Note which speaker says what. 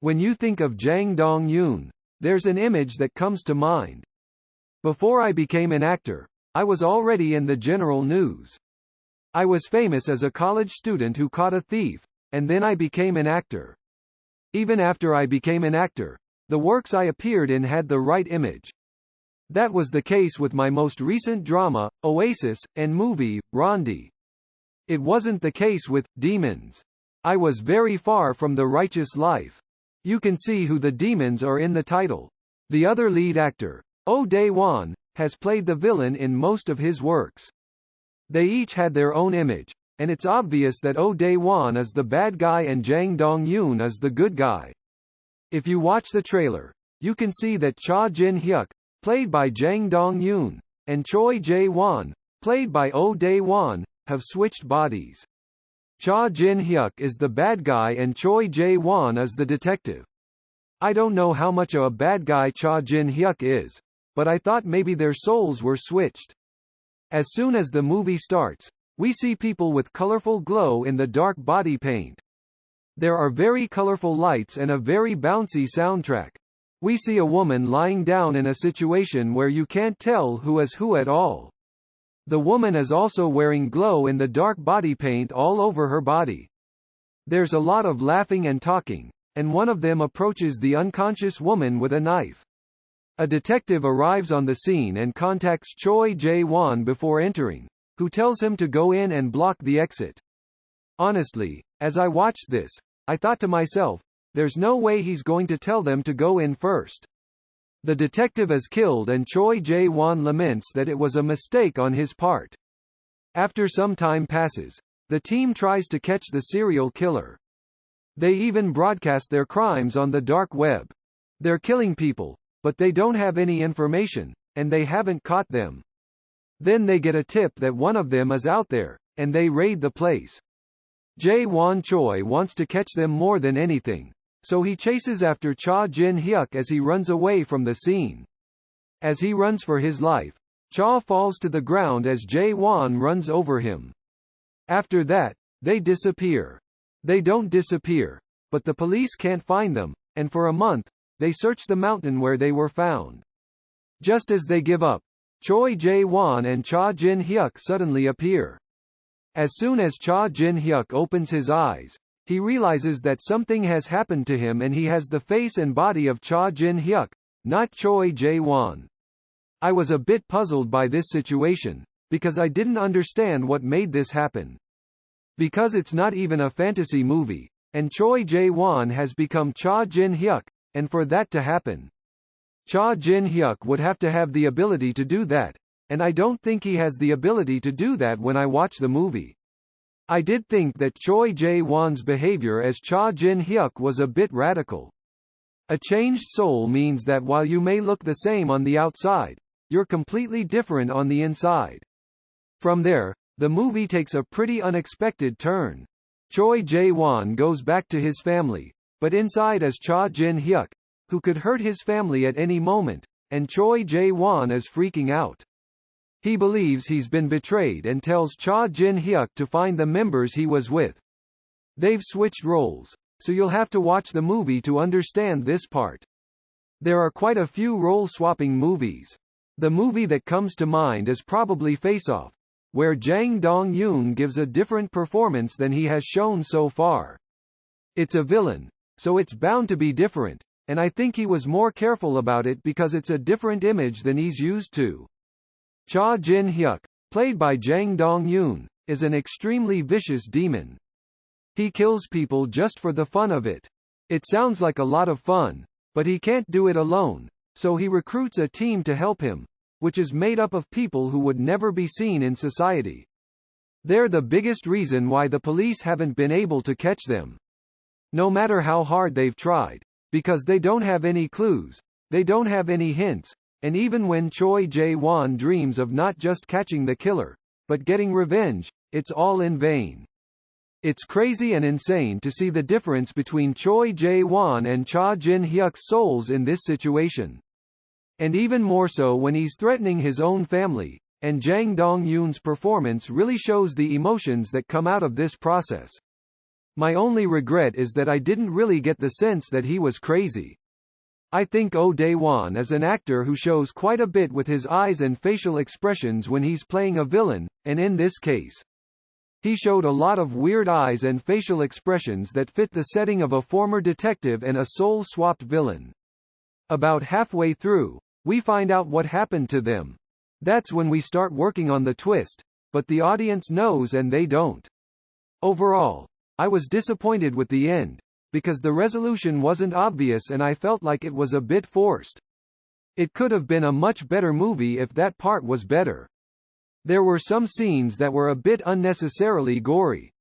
Speaker 1: When you think of Jang Dong-yoon, there's an image that comes to mind. Before I became an actor, I was already in the general news. I was famous as a college student who caught a thief, and then I became an actor. Even after I became an actor, the works I appeared in had the right image. That was the case with my most recent drama, Oasis, and movie, Rondi. It wasn't the case with Demons. I was very far from the righteous life. You can see who the demons are in the title. The other lead actor, Oh Dae-won, has played the villain in most of his works. They each had their own image, and it's obvious that Oh Dae-won is the bad guy and Jang Dong-yoon is the good guy. If you watch the trailer, you can see that Cha Jin-hyuk, played by Jang Dong-yoon, and Choi Jae-won, played by Oh Dae-won, have switched bodies. Cha Jin-hyuk is the bad guy and Choi Jae-won is the detective. I don't know how much of a bad guy Cha Jin-hyuk is, but I thought maybe their souls were switched. As soon as the movie starts, we see people with colorful glow in the dark body paint. There are very colorful lights and a very bouncy soundtrack. We see a woman lying down in a situation where you can't tell who is who at all. The woman is also wearing glow-in-the-dark body paint all over her body. There's a lot of laughing and talking, and one of them approaches the unconscious woman with a knife. A detective arrives on the scene and contacts Choi Jae-won before entering, who tells him to go in and block the exit. Honestly, as I watched this, I thought to myself, there's no way he's going to tell them to go in first. The detective is killed and Choi Jae-won laments that it was a mistake on his part. After some time passes, the team tries to catch the serial killer. They even broadcast their crimes on the dark web. They're killing people, but they don't have any information, and they haven't caught them. Then they get a tip that one of them is out there, and they raid the place. Jae-won Choi wants to catch them more than anything, so he chases after Cha Jin-hyuk as he runs away from the scene. As he runs for his life, Cha falls to the ground as Jae-won runs over him. After that, they disappear. They don't disappear, but the police can't find them, and for a month, they search the mountain where they were found. Just as they give up, Choi Jae-won and Cha Jin-hyuk suddenly appear. As soon as Cha Jin-hyuk opens his eyes, he realizes that something has happened to him and he has the face and body of Cha Jin-hyuk, not Choi Jae-won. I was a bit puzzled by this situation, because I didn't understand what made this happen. Because it's not even a fantasy movie, and Choi Jae-won has become Cha Jin-hyuk, and for that to happen, Cha Jin-hyuk would have to have the ability to do that, and I don't think he has the ability to do that when I watch the movie. I did think that Choi Jae-won's behavior as Cha Jin-hyuk was a bit radical. A changed soul means that while you may look the same on the outside, you're completely different on the inside. From there, the movie takes a pretty unexpected turn. Choi Jae-won goes back to his family, but inside is Cha Jin-hyuk, who could hurt his family at any moment, and Choi Jae-won is freaking out. He believes he's been betrayed and tells Cha Jin-hyuk to find the members he was with. They've switched roles, so you'll have to watch the movie to understand this part. There are quite a few role-swapping movies. The movie that comes to mind is probably Face Off, where Jang Dong-yoon gives a different performance than he has shown so far. It's a villain, so it's bound to be different, and I think he was more careful about it because it's a different image than he's used to. Cha Jin-hyuk, played by Jang Dong-yoon, is an extremely vicious demon. He kills people just for the fun of it. It sounds like a lot of fun, but he can't do it alone, so he recruits a team to help him, which is made up of people who would never be seen in society. They're the biggest reason why the police haven't been able to catch them. No matter how hard they've tried, because they don't have any clues, they don't have any hints, and even when Choi Jae-won dreams of not just catching the killer, but getting revenge, it's all in vain. It's crazy and insane to see the difference between Choi Jae-won and Cha Jin-hyuk's souls in this situation. And even more so when he's threatening his own family, and Jang Dong-yoon's performance really shows the emotions that come out of this process. My only regret is that I didn't really get the sense that he was crazy. I think Oh Dae-won is an actor who shows quite a bit with his eyes and facial expressions when he's playing a villain, and in this case, he showed a lot of weird eyes and facial expressions that fit the setting of a former detective and a soul-swapped villain. About halfway through, we find out what happened to them. That's when we start working on the twist, but the audience knows and they don't. Overall, I was disappointed with the end, because the resolution wasn't obvious and I felt like it was a bit forced. It could have been a much better movie if that part was better. There were some scenes that were a bit unnecessarily gory.